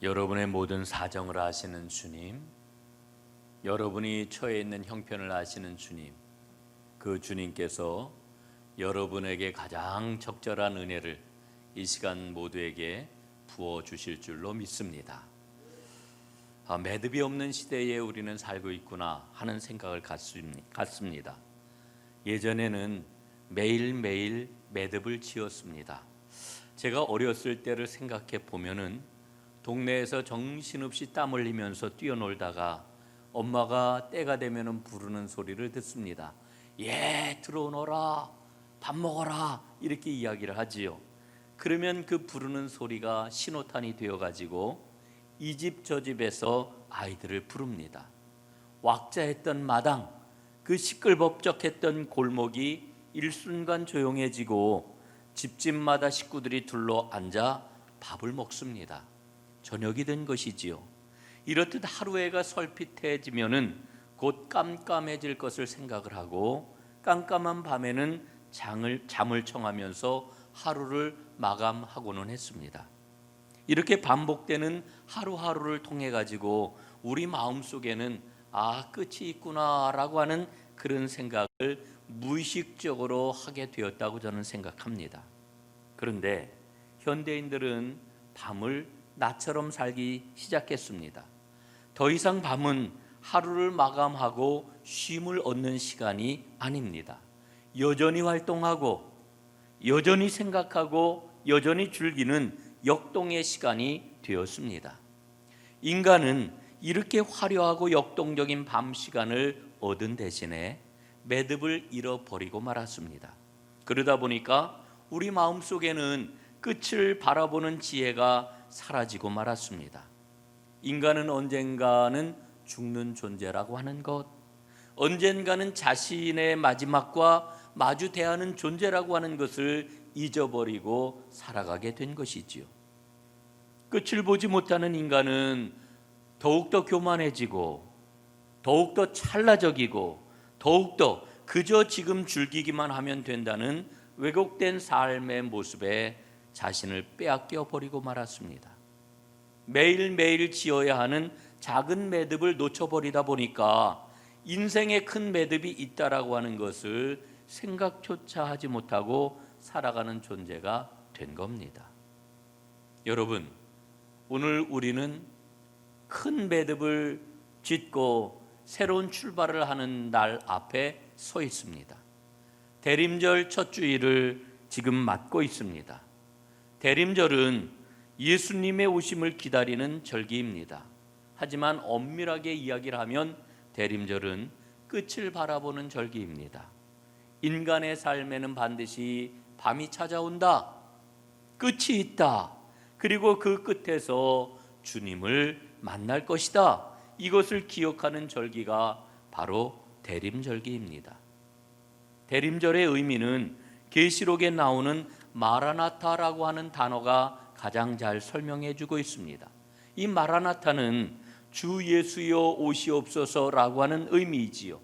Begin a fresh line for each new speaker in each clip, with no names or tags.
여러분의 모든 사정을 아시는 주님, 여러분이 처해 있는 형편을 아시는 주님, 그 주님께서 여러분에게 가장 적절한 은혜를 이 시간 모두에게 부어주실 줄로 믿습니다. 매듭이 없는 시대에 우리는 살고 있구나 하는 생각을 갖습니다. 예전에는 매일매일 매듭을 지었습니다. 제가 어렸을 때를 생각해 보면은 동네에서 정신없이 땀 흘리면서 뛰어놀다가 엄마가 때가 되면 부르는 소리를 듣습니다. 예, 들어오너라, 밥 먹어라, 이렇게 이야기를 하지요. 그러면 그 부르는 소리가 신호탄이 되어가지고 이 집 저 집에서 아이들을 부릅니다. 왁자했던 마당, 그 시끌벅적했던 골목이 일순간 조용해지고 집집마다 식구들이 둘러 앉아 밥을 먹습니다. 저녁이 된 것이지요. 이렇듯 하루해가 설핏해지면은 곧 깜깜해질 것을 생각을 하고 깜깜한 밤에는 잠을 청하면서 하루를 마감하고는 했습니다. 이렇게 반복되는 하루하루를 통해 가지고 우리 마음속에는 끝이 있구나라고 하는 그런 생각을 무의식적으로 하게 되었다고 저는 생각합니다. 그런데 현대인들은 밤을 나처럼 살기 시작했습니다. 더 이상 밤은 하루를 마감하고 쉼을 얻는 시간이 아닙니다. 여전히 활동하고 여전히 생각하고 여전히 즐기는 역동의 시간이 되었습니다. 인간은 이렇게 화려하고 역동적인 밤 시간을 얻은 대신에 매듭을 잃어버리고 말았습니다. 그러다 보니까 우리 마음속에는 끝을 바라보는 지혜가 사라지고 말았습니다. 인간은 언젠가는 죽는 존재라고 하는 것, 언젠가는 자신의 마지막과 마주 대하는 존재라고 하는 것을 잊어버리고 살아가게 된 것이지요. 끝을 보지 못하는 인간은 더욱더 교만해지고 더욱더 찰나적이고 더욱더 그저 지금 즐기기만 하면 된다는 왜곡된 삶의 모습에 자신을 빼앗겨 버리고 말았습니다. 매일매일 지어야 하는 작은 매듭을 놓쳐버리다 보니까 인생에 큰 매듭이 있다라고 하는 것을 생각조차 하지 못하고 살아가는 존재가 된 겁니다. 여러분, 오늘 우리는 큰 매듭을 짓고 새로운 출발을 하는 날 앞에 서 있습니다. 대림절 첫 주일을 지금 맞고 있습니다. 대림절은 예수님의 오심을 기다리는 절기입니다. 하지만 엄밀하게 이야기를 하면 대림절은 끝을 바라보는 절기입니다. 인간의 삶에는 반드시 밤이 찾아온다. 끝이 있다. 그리고 그 끝에서 주님을 만날 것이다. 이것을 기억하는 절기가 바로 대림절기입니다. 대림절의 의미는 계시록에 나오는 마라나타라고 하는 단어가 가장 잘 설명해 주고 있습니다. 이 마라나타는 주 예수여 오시옵소서라고 하는 의미이지요.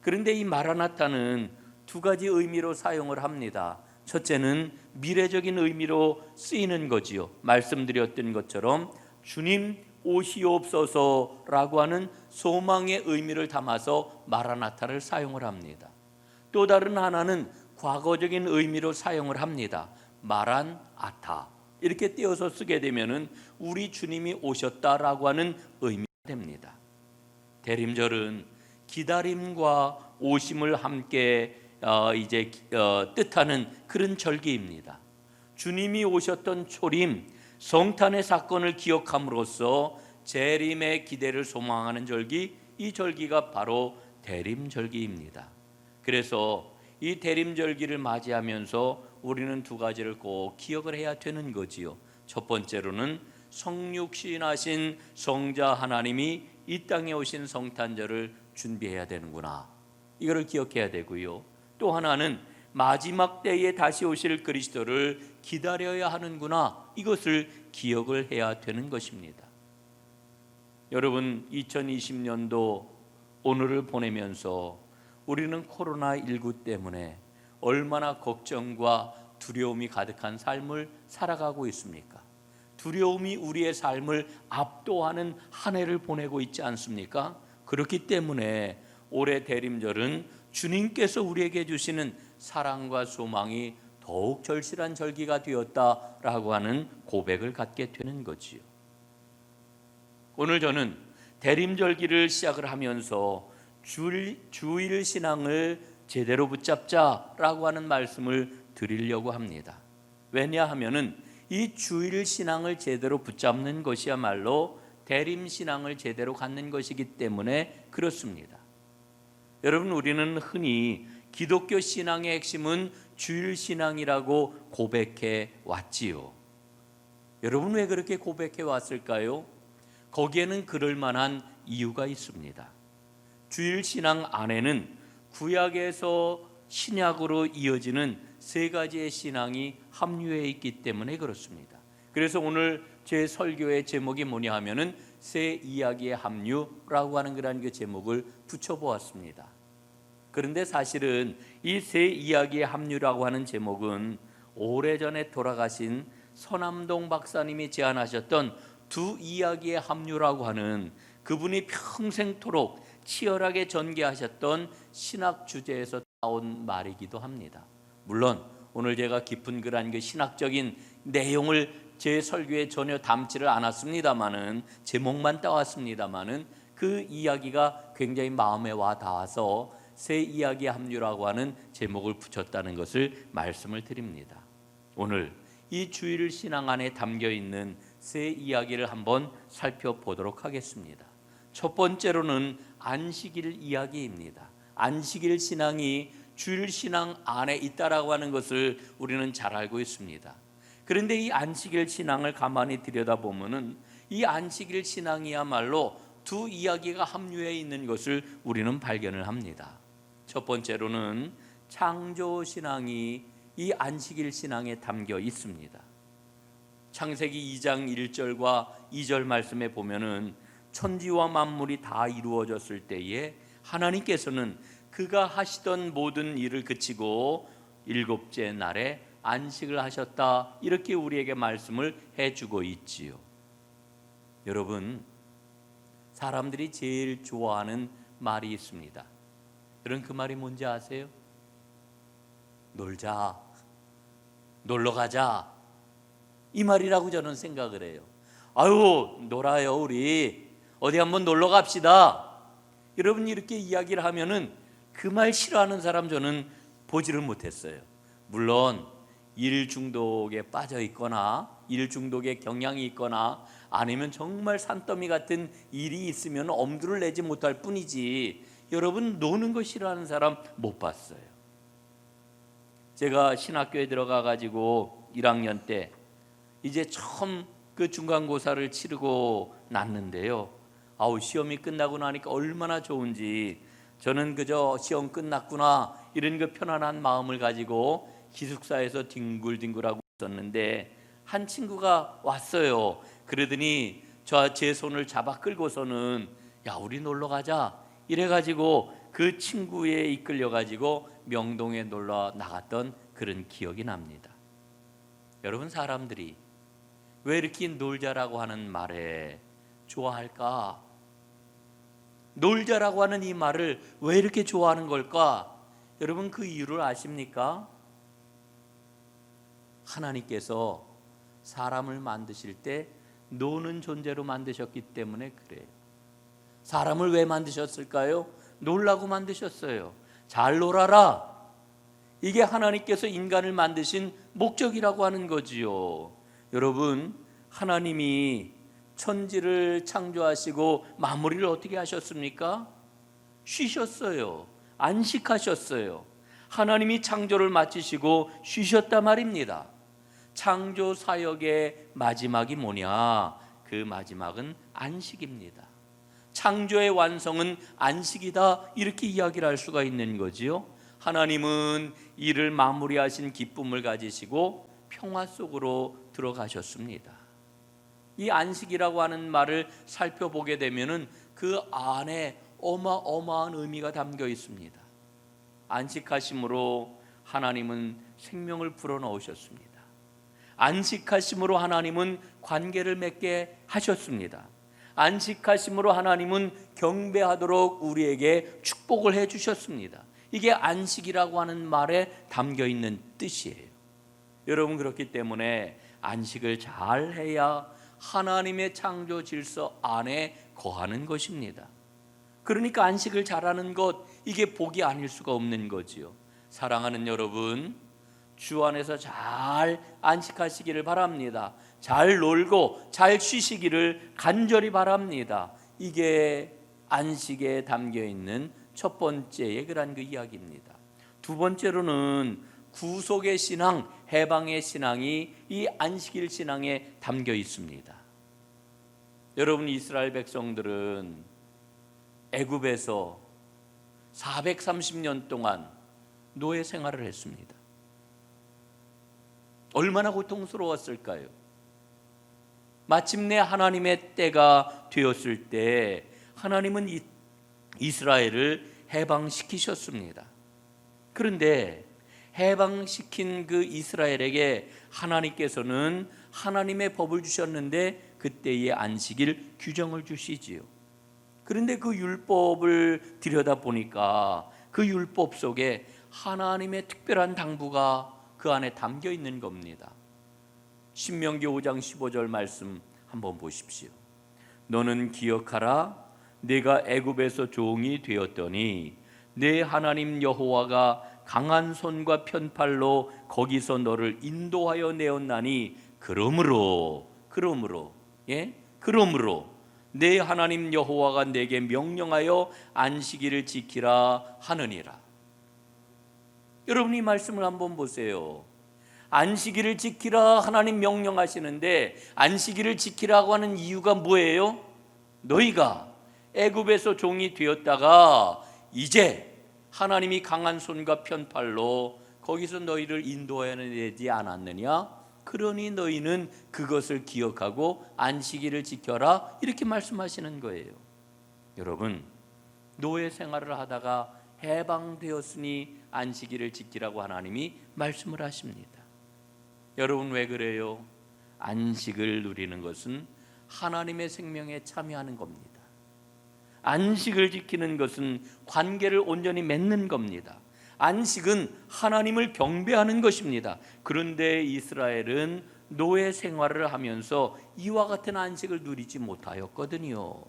그런데 이 마라나타는 두 가지 의미로 사용을 합니다. 첫째는 미래적인 의미로 쓰이는 거지요. 말씀드렸던 것처럼 주님 오시옵소서라고 하는 소망의 의미를 담아서 마라나타를 사용을 합니다. 또 다른 하나는 과거적인 의미로 사용을 합니다. 마란아타, 이렇게 띄어서 쓰게 되면은 우리 주님이 오셨다라고 하는 의미가 됩니다. 대림절은 기다림과 오심을 함께 뜻하는 그런 절기입니다. 주님이 오셨던 초림, 성탄의 사건을 기억함으로써 재림의 기대를 소망하는 절기, 이 절기가 바로 대림절기입니다. 그래서 이 대림절기를 맞이하면서 우리는 두 가지를 꼭 기억을 해야 되는 거지요. 첫 번째로는 성육신하신 성자 하나님이 이 땅에 오신 성탄절을 준비해야 되는구나, 이거를 기억해야 되고요. 또 하나는 마지막 때에 다시 오실 그리스도를 기다려야 하는구나, 이것을 기억을 해야 되는 것입니다. 여러분, 2020년도 오늘을 보내면서 우리는 코로나19 때문에 얼마나 걱정과 두려움이 가득한 삶을 살아가고 있습니까? 두려움이 우리의 삶을 압도하는 한 해를 보내고 있지 않습니까? 그렇기 때문에 올해 대림절은 주님께서 우리에게 주시는 사랑과 소망이 더욱 절실한 절기가 되었다라고 하는 고백을 갖게 되는 거지요. 오늘 저는 대림절기를 시작을 하면서 주일 신앙을 제대로 붙잡자라고 하는 말씀을 드리려고 합니다. 왜냐하면은 이 주일 신앙을 제대로 붙잡는 것이야말로 대림 신앙을 제대로 갖는 것이기 때문에 그렇습니다. 여러분, 우리는 흔히 기독교 신앙의 핵심은 주일 신앙이라고 고백해 왔지요. 여러분, 왜 그렇게 고백해 왔을까요? 거기에는 그럴 만한 이유가 있습니다. 주일 신앙 안에는 구약에서 신약으로 이어지는 세 가지의 신앙이 함유해 있기 때문에 그렇습니다. 그래서 오늘 제 설교의 제목이 뭐냐 하면은 새 이야기의 합류라고 하는 그런 그 제목을 붙여보았습니다. 그런데 사실은 이 새 이야기의 합류라고 하는 제목은 오래전에 돌아가신 서남동 박사님이 제안하셨던 두 이야기의 합류라고 하는 그분이 평생토록 치열하게 전개하셨던 신학 주제에서 나온 말이기도 합니다. 물론 오늘 제가 깊은 그런 그 신학적인 내용을 제 설교에 전혀 담지를 않았습니다마는 제목만 따왔습니다마는 그 이야기가 굉장히 마음에 와 닿아서 새 이야기의 합류라고 하는 제목을 붙였다는 것을 말씀을 드립니다. 오늘 이 주일 신앙 안에 담겨 있는 새 이야기를 한번 살펴보도록 하겠습니다. 첫 번째로는 안식일 이야기입니다. 안식일 신앙이 주일 신앙 안에 있다라고 하는 것을 우리는 잘 알고 있습니다. 그런데 이 안식일 신앙을 가만히 들여다보면은 이 안식일 신앙이야말로 두 이야기가 함유해 있는 것을 우리는 발견을 합니다. 첫 번째로는 창조 신앙이 이 안식일 신앙에 담겨 있습니다. 창세기 2장 1절과 2절 말씀에 보면은 천지와 만물이 다 이루어졌을 때에 하나님께서는 그가 하시던 모든 일을 그치고 일곱째 날에 안식을 하셨다, 이렇게 우리에게 말씀을 해주고 있지요. 여러분, 사람들이 제일 좋아하는 말이 있습니다. 여러분, 그 말이 뭔지 아세요? 놀자, 놀러 가자, 이 말이라고 저는 생각을 해요. 아유, 놀아요, 우리 어디 한번 놀러 갑시다. 여러분, 이렇게 이야기를 하면은 그 말 싫어하는 사람 저는 보지를 못했어요. 물론 일 중독에 빠져 있거나 일 중독의 경향이 있거나 아니면 정말 산더미 같은 일이 있으면 엄두를 내지 못할 뿐이지, 여러분, 노는 거 싫어하는 사람 못 봤어요. 제가 신학교에 들어가 가지고 1학년 때 이제 처음 그 중간고사를 치르고 났는데요. 시험이 끝나고 나니까 얼마나 좋은지, 저는 그저 시험 끝났구나 이런 그 편안한 마음을 가지고 기숙사에서 뒹굴뒹굴하고 있었는데 한 친구가 왔어요. 그러더니 제 손을 잡아 끌고서는 야, 우리 놀러 가자 이래가지고 그 친구에 이끌려가지고 명동에 놀러 나갔던 그런 기억이 납니다. 여러분, 사람들이 왜 이렇게 놀자라고 하는 말에 좋아할까? 놀자라고 하는 이 말을 왜 이렇게 좋아하는 걸까? 여러분, 그 이유를 아십니까? 하나님께서 사람을 만드실 때 노는 존재로 만드셨기 때문에 그래요. 사람을 왜 만드셨을까요? 놀라고 만드셨어요. 잘 놀아라. 이게 하나님께서 인간을 만드신 목적이라고 하는 거지요. 여러분, 하나님이 천지를 창조하시고 마무리를 어떻게 하셨습니까? 쉬셨어요. 안식하셨어요. 하나님이 창조를 마치시고 쉬셨단 말입니다. 창조 사역의 마지막이 뭐냐? 그 마지막은 안식입니다. 창조의 완성은 안식이다, 이렇게 이야기를 할 수가 있는 거지요. 하나님은 일을 마무리하신 기쁨을 가지시고 평화 속으로 들어가셨습니다. 이 안식이라고 하는 말을 살펴보게 되면은 그 안에 어마어마한 의미가 담겨 있습니다. 안식하심으로 하나님은 생명을 불어넣으셨습니다. 안식하심으로 하나님은 관계를 맺게 하셨습니다. 안식하심으로 하나님은 경배하도록 우리에게 축복을 해 주셨습니다. 이게 안식이라고 하는 말에 담겨 있는 뜻이에요. 여러분, 그렇기 때문에 안식을 잘 해야 하나님의 창조 질서 안에 거하는 것입니다. 그러니까 안식을 잘하는 것, 이게 복이 아닐 수가 없는 거지요. 사랑하는 여러분, 주 안에서 잘 안식하시기를 바랍니다. 잘 놀고 잘 쉬시기를 간절히 바랍니다. 이게 안식에 담겨 있는 첫 번째의 그런 그 이야기입니다. 두 번째로는 구속의 신앙, 해방의 신앙이 이 안식일 신앙에 담겨 있습니다. 여러분, 이스라엘 백성들은 애굽에서 430년 동안 노예 생활을 했습니다. 얼마나 고통스러웠을까요? 마침내 하나님의 때가 되었을 때 하나님은 이스라엘을 해방시키셨습니다. 그런데 해방시킨 그 이스라엘에게 하나님께서는 하나님의 법을 주셨는데 그때의 안식일 규정을 주시지요. 그런데 그 율법을 들여다보니까 그 율법 속에 하나님의 특별한 당부가 그 안에 담겨 있는 겁니다. 신명기 5장 15절 말씀 한번 보십시오. 너는 기억하라. 내가 애굽에서 종이 되었더니 내 하나님 여호와가 강한 손과 편팔로 거기서 너를 인도하여 내었나니 그러므로 내 하나님 여호와가 내게 명령하여 안식일을 지키라 하느니라. 여러분, 이 말씀을 한번 보세요. 안식일을 지키라 하나님 명령하시는데 안식일을 지키라고 하는 이유가 뭐예요? 너희가 애굽에서 종이 되었다가 이제 하나님이 강한 손과 편팔로 거기서 너희를 인도해내지 않았느냐? 그러니 너희는 그것을 기억하고 안식일을 지켜라, 이렇게 말씀하시는 거예요. 여러분, 노예 생활을 하다가 해방되었으니 안식일을 지키라고 하나님이 말씀을 하십니다. 여러분, 왜 그래요? 안식을 누리는 것은 하나님의 생명에 참여하는 겁니다. 안식을 지키는 것은 관계를 온전히 맺는 겁니다. 안식은 하나님을 경배하는 것입니다. 그런데 이스라엘은 노예 생활을 하면서 이와 같은 안식을 누리지 못하였거든요.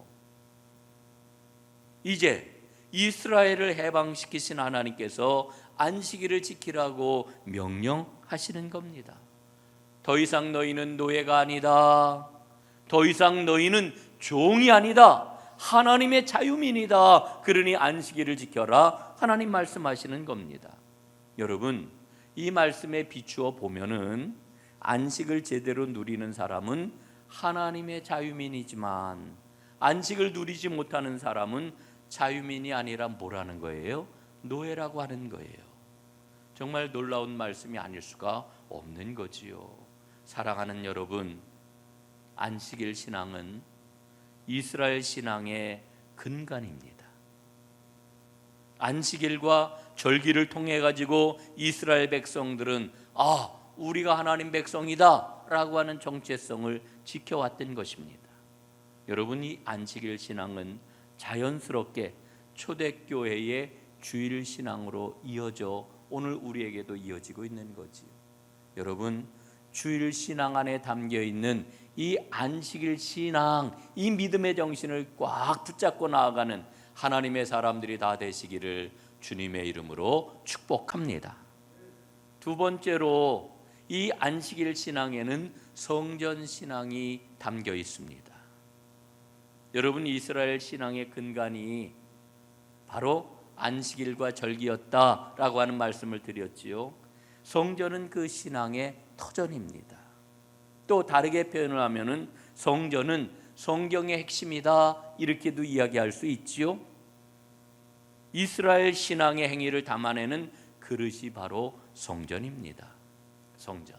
이제 이스라엘을 해방시키신 하나님께서 안식일을 지키라고 명령하시는 겁니다. 더 이상 너희는 노예가 아니다. 더 이상 너희는 종이 아니다. 하나님의 자유민이다. 그러니 안식일을 지켜라. 하나님 말씀하시는 겁니다. 여러분, 이 말씀에 비추어 보면은 안식을 제대로 누리는 사람은 하나님의 자유민이지만 안식을 누리지 못하는 사람은 자유민이 아니라 뭐라는 거예요? 노예라고 하는 거예요. 정말 놀라운 말씀이 아닐 수가 없는 거지요. 사랑하는 여러분, 안식일 신앙은 이스라엘 신앙의 근간입니다. 안식일과 절기를 통해 가지고 이스라엘 백성들은 우리가 하나님 백성이다 라고 하는 정체성을 지켜왔던 것입니다. 여러분, 이 안식일 신앙은 자연스럽게 초대교회의 주일 신앙으로 이어져 오늘 우리에게도 이어지고 있는 거지요. 여러분, 주일 신앙 안에 담겨 있는 이 안식일 신앙, 이 믿음의 정신을 꽉 붙잡고 나아가는 하나님의 사람들이 다 되시기를 주님의 이름으로 축복합니다. 두 번째로, 이 안식일 신앙에는 성전 신앙이 담겨 있습니다. 여러분, 이스라엘 신앙의 근간이 바로 안식일과 절기였다라고 하는 말씀을 드렸지요. 성전은 그 신앙의 터전입니다. 또 다르게 표현을 하면은 성전은 성경의 핵심이다, 이렇게도 이야기할 수 있지요. 이스라엘 신앙의 행위를 담아내는 그릇이 바로 성전입니다. 성전.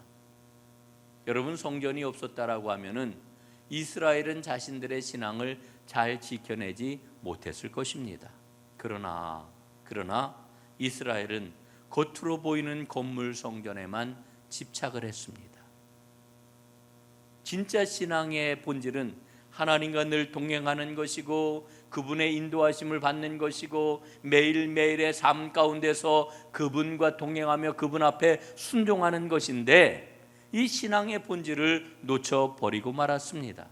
여러분, 성전이 없었다라고 하면은 이스라엘은 자신들의 신앙을 잘 지켜내지 못했을 것입니다. 그러나 이스라엘은 겉으로 보이는 건물 성전에만 집착을 했습니다. 진짜 신앙의 본질은 하나님과 늘 동행하는 것이고 그분의 인도하심을 받는 것이고 매일매일의 삶 가운데서 그분과 동행하며 그분 앞에 순종하는 것인데, 이 신앙의 본질을 놓쳐버리고 말았습니다.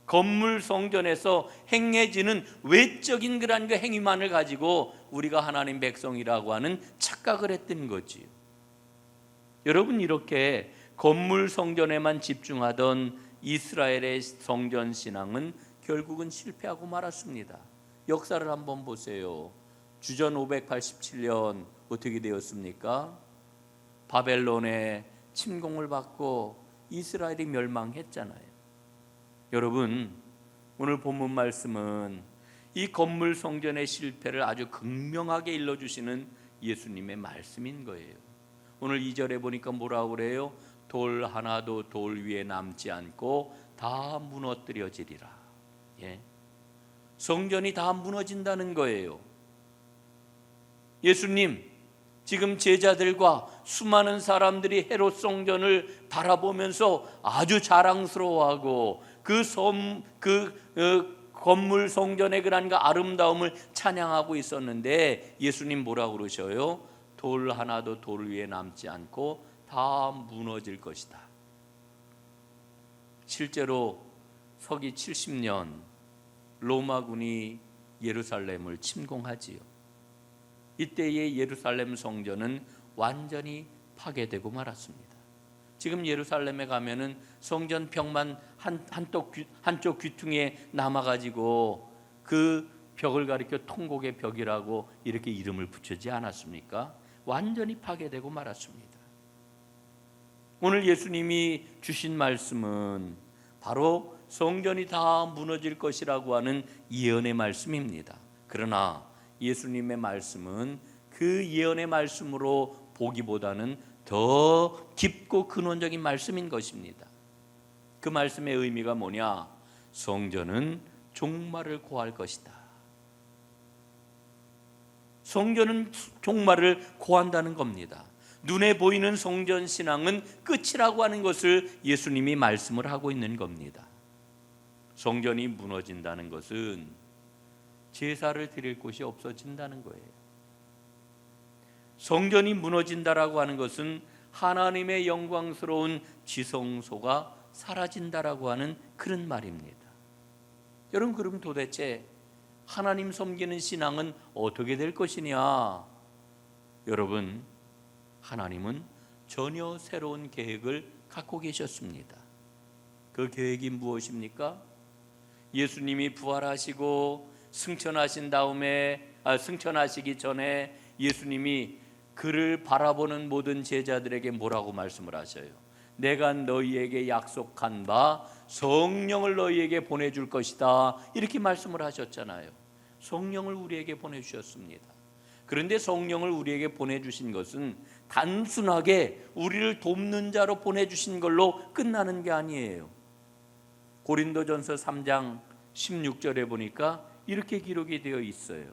건물 성전에서 행해지는 외적인 그런 그 행위만을 가지고 우리가 하나님 백성이라고 하는 착각을 했던 거지요. 여러분, 이렇게 건물 성전에만 집중하던 이스라엘의 성전 신앙은 결국은 실패하고 말았습니다. 역사를 한번 보세요. 주전 587년 어떻게 되었습니까? 바벨론의 침공을 받고 이스라엘이 멸망했잖아요. 여러분, 오늘 본문 말씀은 이 건물 성전의 실패를 아주 극명하게 일러주시는 예수님의 말씀인 거예요. 오늘 2절에 보니까 뭐라고 그래요? 돌 하나도 돌 위에 남지 않고 다 무너뜨려지리라. 예. 성전이 다 무너진다는 거예요. 예수님, 지금 제자들과 수많은 사람들이 헤롯 성전을 바라보면서 아주 자랑스러워하고 건물 성전의 그런 아름다움을 찬양하고 있었는데, 예수님 뭐라고 그러셔요? 돌 하나도 돌 위에 남지 않고 다 무너질 것이다. 실제로 서기 70년 로마군이 예루살렘을 침공하지요. 이때의 예루살렘 성전은 완전히 파괴되고 말았습니다. 지금 예루살렘에 가면은 성전 벽만 한쪽 귀퉁이에 남아가지고 그 벽을 가리켜 통곡의 벽이라고 이렇게 이름을 붙이지 않았습니까? 완전히 파괴되고 말았습니다. 오늘 예수님이 주신 말씀은 바로 성전이 다 무너질 것이라고 하는 예언의 말씀입니다. 그러나 예수님의 말씀은 그 예언의 말씀으로 보기보다는 더 깊고 근원적인 말씀인 것입니다. 그 말씀의 의미가 뭐냐? 성전은 종말을 고할 것이다. 성전은 종말을 고한다는 겁니다. 눈에 보이는 성전 신앙은 끝이라고 하는 것을 예수님이 말씀을 하고 있는 겁니다. 성전이 무너진다는 것은 제사를 드릴 곳이 없어진다는 거예요. 성전이 무너진다라고 하는 것은 하나님의 영광스러운 지성소가 사라진다라고 하는 그런 말입니다. 여러분, 그럼 도대체 하나님 섬기는 신앙은 어떻게 될 것이냐? 여러분, 하나님은 전혀 새로운 계획을 갖고 계셨습니다. 그 계획이 무엇입니까? 예수님이 부활하시고 승천하시기 전에 예수님이 그를 바라보는 모든 제자들에게 뭐라고 말씀을 하셔요? 내가 너희에게 약속한 바 성령을 너희에게 보내줄 것이다, 이렇게 말씀을 하셨잖아요. 성령을 우리에게 보내주셨습니다. 그런데 성령을 우리에게 보내주신 것은 단순하게 우리를 돕는 자로 보내주신 걸로 끝나는 게 아니에요. 고린도전서 3장 16절에 보니까 이렇게 기록이 되어 있어요.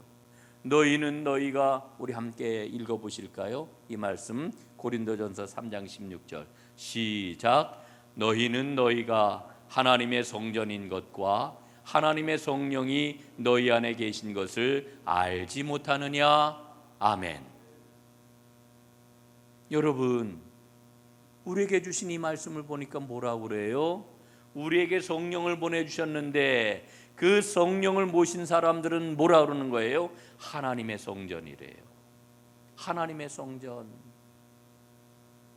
우리 함께 읽어보실까요? 이 말씀 고린도전서 3장 16절 시작. 너희가 하나님의 성전인 것과 하나님의 성령이 너희 안에 계신 것을 알지 못하느냐? 아멘. 여러분, 우리에게 주신 이 말씀을 보니까 뭐라고 그래요? 우리에게 성령을 보내주셨는데 그 성령을 모신 사람들은 뭐라 그러는 거예요? 하나님의 성전이래요. 하나님의 성전.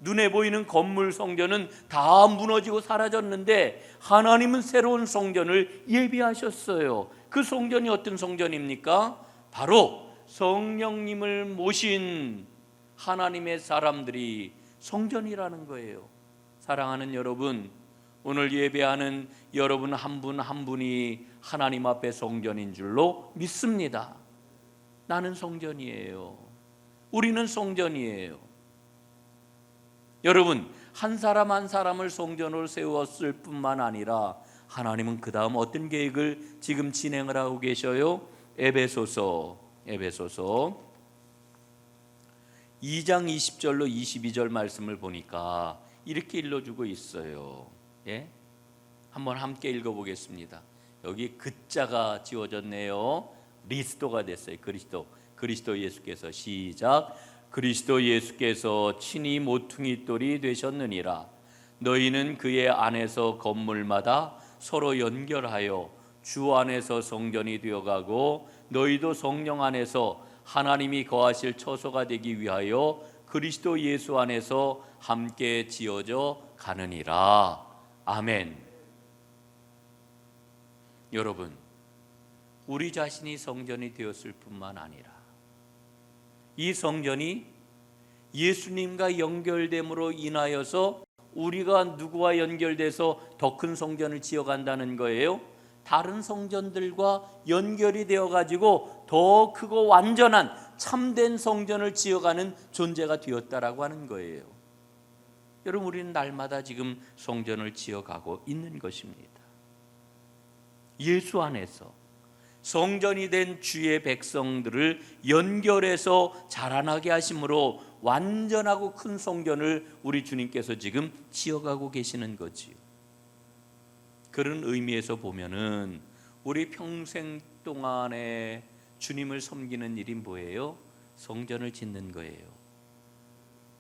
눈에 보이는 건물 성전은 다 무너지고 사라졌는데 하나님은 새로운 성전을 예비하셨어요. 그 성전이 어떤 성전입니까? 바로 성령님을 모신 하나님의 사람들이 성전이라는 거예요. 사랑하는 여러분, 오늘 예배하는 여러분 한 분 한 분이 하나님 앞에 성전인 줄로 믿습니다. 나는 성전이에요. 우리는 성전이에요. 여러분, 한 사람 한 사람을 성전으로 세웠을 뿐만 아니라 하나님은 그 다음 어떤 계획을 지금 진행을 하고 계셔요? 에베소서 2장 20절로 22절 말씀을 보니까 이렇게 일러주고 있어요. 예? 한번 함께 읽어보겠습니다. 여기 그자가 지워졌네요. 리스도가 됐어요. 그리스도 예수께서. 시작. 그리스도 예수께서 친히 모퉁이 돌이 되셨느니라. 너희는 그의 안에서 건물마다 서로 연결하여 주 안에서 성전이 되어가고 너희도 성령 안에서 하나님이 거하실 처소가 되기 위하여 그리스도 예수 안에서 함께 지어져 가느니라. 아멘. 여러분, 우리 자신이 성전이 되었을 뿐만 아니라 이 성전이 예수님과 연결됨으로 인하여서 우리가 누구와 연결돼서 더 큰 성전을 지어간다는 거예요? 다른 성전들과 연결이 되어가지고 더 크고 완전한 참된 성전을 지어가는 존재가 되었다라고 하는 거예요. 여러분, 우리는 날마다 지금 성전을 지어가고 있는 것입니다. 예수 안에서 성전이 된 주의 백성들을 연결해서 자라나게 하심으로 완전하고 큰 성전을 우리 주님께서 지금 지어가고 계시는 거지요. 그런 의미에서 보면은 우리 평생 동안에 주님을 섬기는 일이 뭐예요? 성전을 짓는 거예요.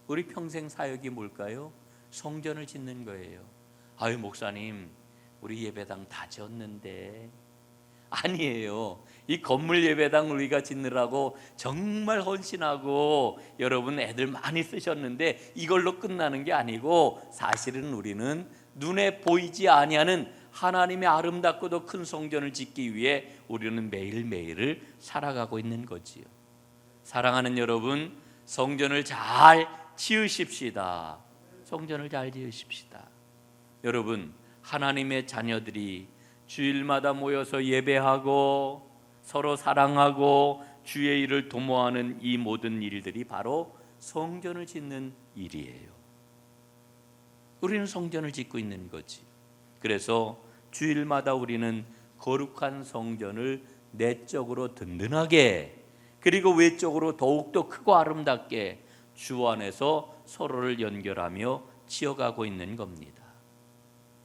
우리 평생 사역이 뭘까요? 성전을 짓는 거예요. 아유, 목사님, 우리 예배당 다 지었는데. 아니에요. 이 건물 예배당 우리가 짓느라고 정말 헌신하고 여러분 애들 많이 쓰셨는데 이걸로 끝나는 게 아니고, 사실은 우리는 눈에 보이지 아니하는 하나님의 아름답고도 큰 성전을 짓기 위해 우리는 매일매일을 살아가고 있는 거지요. 사랑하는 여러분, 성전을 잘 지으십시다. 성전을 잘 지으십시다. 여러분, 하나님의 자녀들이 주일마다 모여서 예배하고 서로 사랑하고 주의 일을 도모하는 이 모든 일들이 바로 성전을 짓는 일이에요. 우리는 성전을 짓고 있는 거지. 그래서 주일마다 우리는 거룩한 성전을 내적으로 든든하게, 그리고 외적으로 더욱더 크고 아름답게 주 안에서 서로를 연결하며 지어가고 있는 겁니다.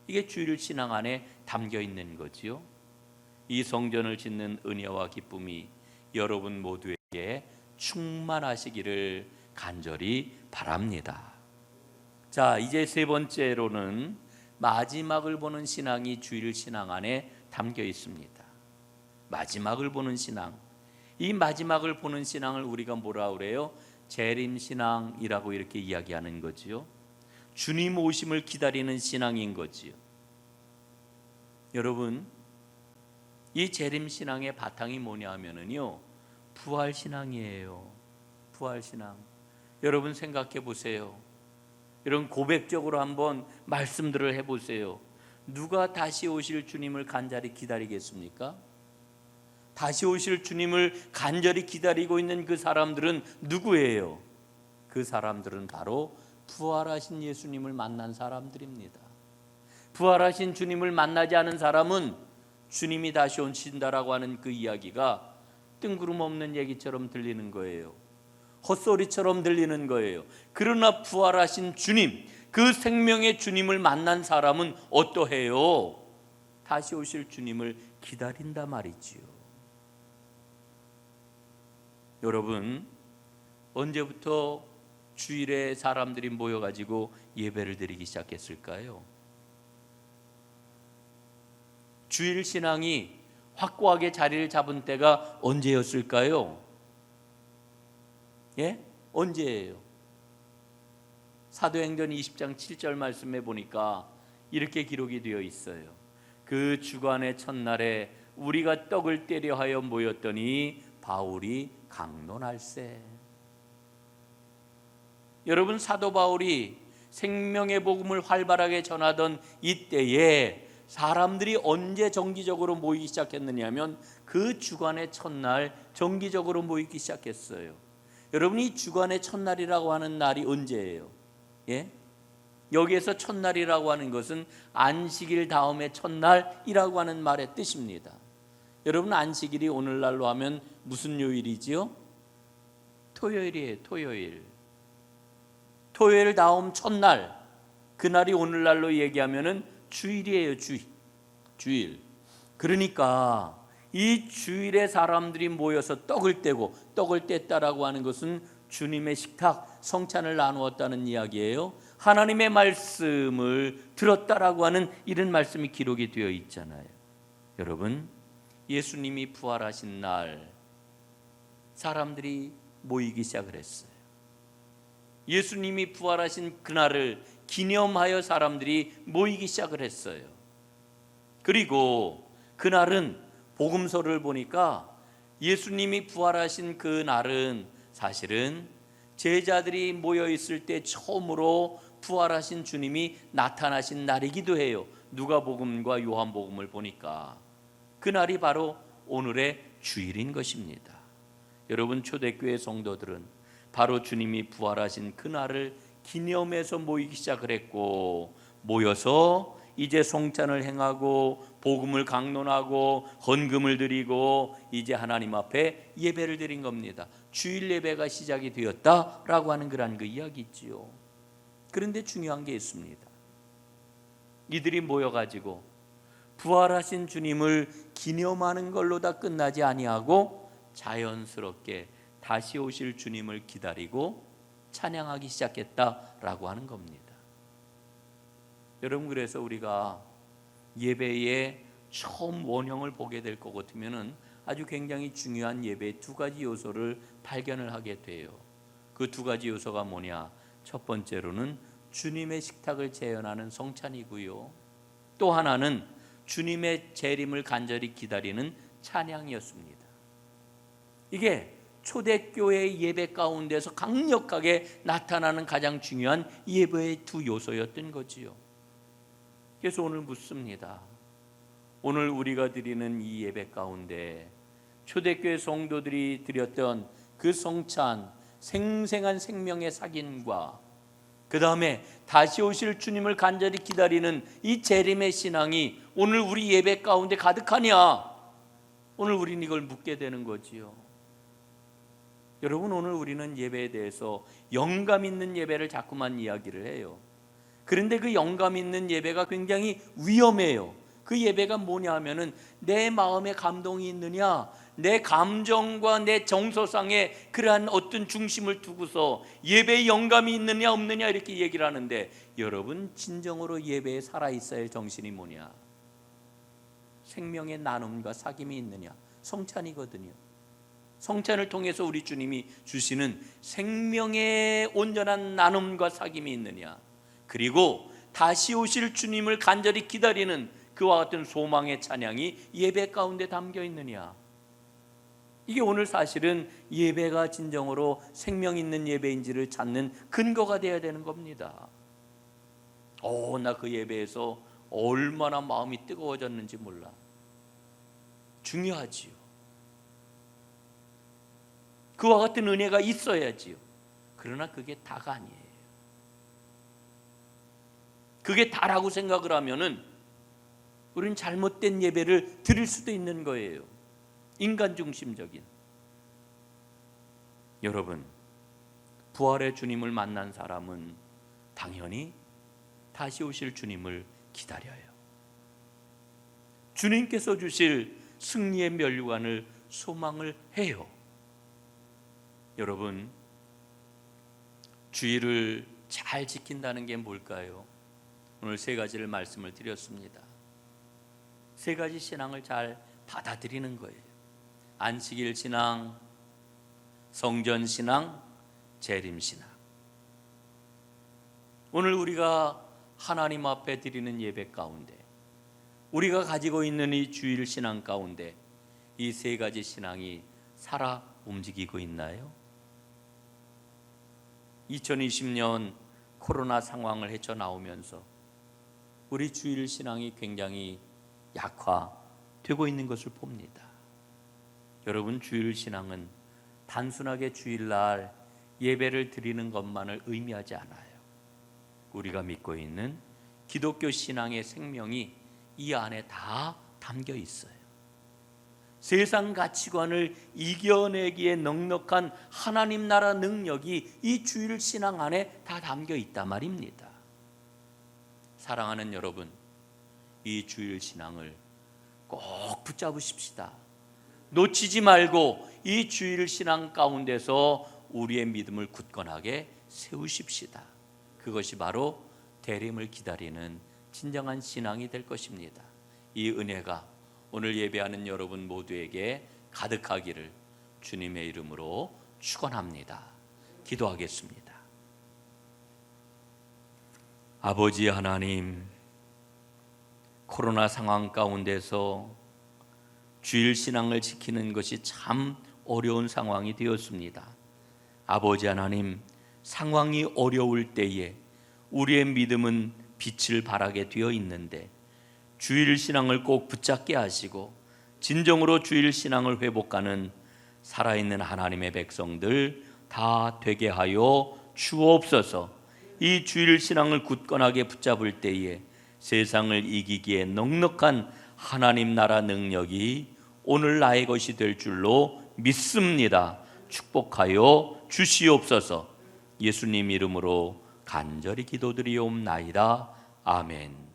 이게 주일 신앙 안에 담겨 있는 거지요. 이 성전을 짓는 은혜와 기쁨이 여러분 모두에게 충만하시기를 간절히 바랍니다. 자, 이제 세 번째로는 마지막을 보는 신앙이 주일 신앙 안에 담겨 있습니다. 마지막을 보는 신앙. 이 마지막을 보는 신앙을 우리가 뭐라 그래요? 재림 신앙이라고 이렇게 이야기하는 거지요. 주님 오심을 기다리는 신앙인 거지요. 여러분, 이 재림 신앙의 바탕이 뭐냐 하면은요, 부활 신앙이에요. 부활 신앙. 여러분 생각해 보세요. 이런 고백적으로 한번 말씀들을 해보세요. 누가 다시 오실 주님을 간절히 기다리겠습니까? 다시 오실 주님을 간절히 기다리고 있는 그 사람들은 누구예요? 그 사람들은 바로 부활하신 예수님을 만난 사람들입니다. 부활하신 주님을 만나지 않은 사람은 주님이 다시 오신다라고 하는 그 이야기가 뜬구름 없는 얘기처럼 들리는 거예요. 헛소리처럼 들리는 거예요. 그러나 부활하신 주님, 그 생명의 주님을 만난 사람은 어떠해요? 다시 오실 주님을 기다린다 말이지요. 여러분, 언제부터 주일에 사람들이 모여가지고 예배를 드리기 시작했을까요? 주일 신앙이 확고하게 자리를 잡은 때가 언제였을까요? 예? 언제예요? 사도행전 20장 7절 말씀에 보니까 이렇게 기록이 되어 있어요. 그 주간의 첫날에 우리가 떡을 떼려 하여 모였더니 바울이 강론할세. 여러분, 사도 바울이 생명의 복음을 활발하게 전하던 이때에 사람들이 언제 정기적으로 모이기 시작했느냐 하면 그 주간의 첫날 정기적으로 모이기 시작했어요. 여러분, 이 주간의 첫날이라고 하는 날이 언제예요? 예? 여기에서 첫날이라고 하는 것은 안식일 다음에 첫날이라고 하는 말의 뜻입니다. 여러분, 안식일이 오늘날로 하면 무슨 요일이지요? 토요일이에요. 토요일 다음 첫날, 그날이 오늘날로 얘기하면은 주일이에요. 주일. 그러니까 이 주일에 사람들이 모여서 떡을 떼고 떡을 뗐다라고 하는 것은 주님의 식탁, 성찬을 나누었다는 이야기예요. 하나님의 말씀을 들었다라고 하는 이런 말씀이 기록이 되어 있잖아요. 여러분, 예수님이 부활하신 날 사람들이 모이기 시작을 했어요. 예수님이 부활하신 그날을 기념하여 사람들이 모이기 시작을 했어요. 그리고 그날은 복음서를 보니까 예수님이 부활하신 그 날은 사실은 제자들이 모여 있을 때 처음으로 부활하신 주님이 나타나신 날이기도 해요. 누가복음과 요한복음을 보니까 그날이 바로 오늘의 주일인 것입니다. 여러분, 초대교회 성도들은 바로 주님이 부활하신 그날을 기념해서 모이기 시작을 했고, 모여서 이제 성찬을 행하고 복음을 강론하고 헌금을 드리고 이제 하나님 앞에 예배를 드린 겁니다. 주일 예배가 시작이 되었다라고 하는 그런 그 이야기지요. 그런데 중요한 게 있습니다. 이들이 모여가지고 부활하신 주님을 기념하는 걸로 다 끝나지 아니하고 자연스럽게 다시 오실 주님을 기다리고 찬양하기 시작했다라고 하는 겁니다. 여러분, 그래서 우리가 예배의 처음 원형을 보게 될 것 같으면은 아주 굉장히 중요한 예배의 두 가지 요소를 발견을 하게 돼요. 그 두 가지 요소가 뭐냐? 첫 번째로는 주님의 식탁을 재현하는 성찬이고요. 또 하나는 주님의 재림을 간절히 기다리는 찬양이었습니다. 이게 초대교회의 예배 가운데서 강력하게 나타나는 가장 중요한 예배의 두 요소였던 거지요. 그래서 오늘 묻습니다. 오늘 우리가 드리는 이 예배 가운데 초대교회 성도들이 드렸던 그 성찬, 생생한 생명의 sak인과 그 다음에 다시 오실 주님을 간절히 기다리는 이 재림의 신앙이 오늘 우리 예배 가운데 가득하냐? 오늘 우리는 이걸 묻게 되는 거지요. 여러분, 오늘 우리는 예배에 대해서 영감 있는 예배를 자꾸만 이야기를 해요. 그런데 그 영감 있는 예배가 굉장히 위험해요. 그 예배가 뭐냐 하면은 내 마음에 감동이 있느냐, 내 감정과 내 정서상에 그러한 어떤 중심을 두고서 예배에 영감이 있느냐 없느냐 이렇게 얘기를 하는데, 여러분, 진정으로 예배에 살아있어야 할 정신이 뭐냐? 생명의 나눔과 사귐이 있느냐? 성찬이거든요. 성찬을 통해서 우리 주님이 주시는 생명의 온전한 나눔과 사귐이 있느냐? 그리고 다시 오실 주님을 간절히 기다리는 그와 같은 소망의 찬양이 예배 가운데 담겨 있느냐? 이게 오늘 사실은 예배가 진정으로 생명 있는 예배인지를 찾는 근거가 되어야 되는 겁니다. 나 그 예배에서 얼마나 마음이 뜨거워졌는지 몰라. 중요하지요. 그와 같은 은혜가 있어야지요. 그러나 그게 다가 아니에요. 그게 다라고 생각을 하면은 우리는 잘못된 예배를 드릴 수도 있는 거예요. 인간 중심적인. 여러분, 부활의 주님을 만난 사람은 당연히 다시 오실 주님을 기다려요. 주님께서 주실 승리의 면류관을 소망을 해요. 여러분, 주일을 잘 지킨다는 게 뭘까요? 오늘 세 가지를 말씀을 드렸습니다. 세 가지 신앙을 잘 받아들이는 거예요. 안식일 신앙, 성전 신앙, 재림 신앙. 오늘 우리가 하나님 앞에 드리는 예배 가운데, 우리가 가지고 있는 이 주일 신앙 가운데 이 세 가지 신앙이 살아 움직이고 있나요? 2020년 코로나 상황을 헤쳐나오면서 우리 주일 신앙이 굉장히 약화되고 있는 것을 봅니다. 여러분, 주일 신앙은 단순하게 주일날 예배를 드리는 것만을 의미하지 않아요. 우리가 믿고 있는 기독교 신앙의 생명이 이 안에 다 담겨 있어요. 세상 가치관을 이겨내기에 넉넉한 하나님 나라 능력이 이 주일 신앙 안에 다 담겨 있단 말입니다. 사랑하는 여러분, 이 주일 신앙을 꼭 붙잡으십시다. 놓치지 말고 이 주일 신앙 가운데서 우리의 믿음을 굳건하게 세우십시다. 그것이 바로 대림을 기다리는 진정한 신앙이 될 것입니다. 이 은혜가 오늘 예배하는 여러분 모두에게 가득하기를 주님의 이름으로 축원합니다. 기도하겠습니다. 아버지 하나님, 코로나 상황 가운데서 주일 신앙을 지키는 것이 참 어려운 상황이 되었습니다. 아버지 하나님, 상황이 어려울 때에 우리의 믿음은 빛을 발하게 되어 있는데 주일 신앙을 꼭 붙잡게 하시고 진정으로 주일 신앙을 회복하는 살아있는 하나님의 백성들 다 되게 하여 주옵소서. 이 주일 신앙을 굳건하게 붙잡을 때에 세상을 이기기에 넉넉한 하나님 나라 능력이 오늘 나의 것이 될 줄로 믿습니다. 축복하여 주시옵소서. 예수님 이름으로 간절히 기도드리옵나이다. 아멘.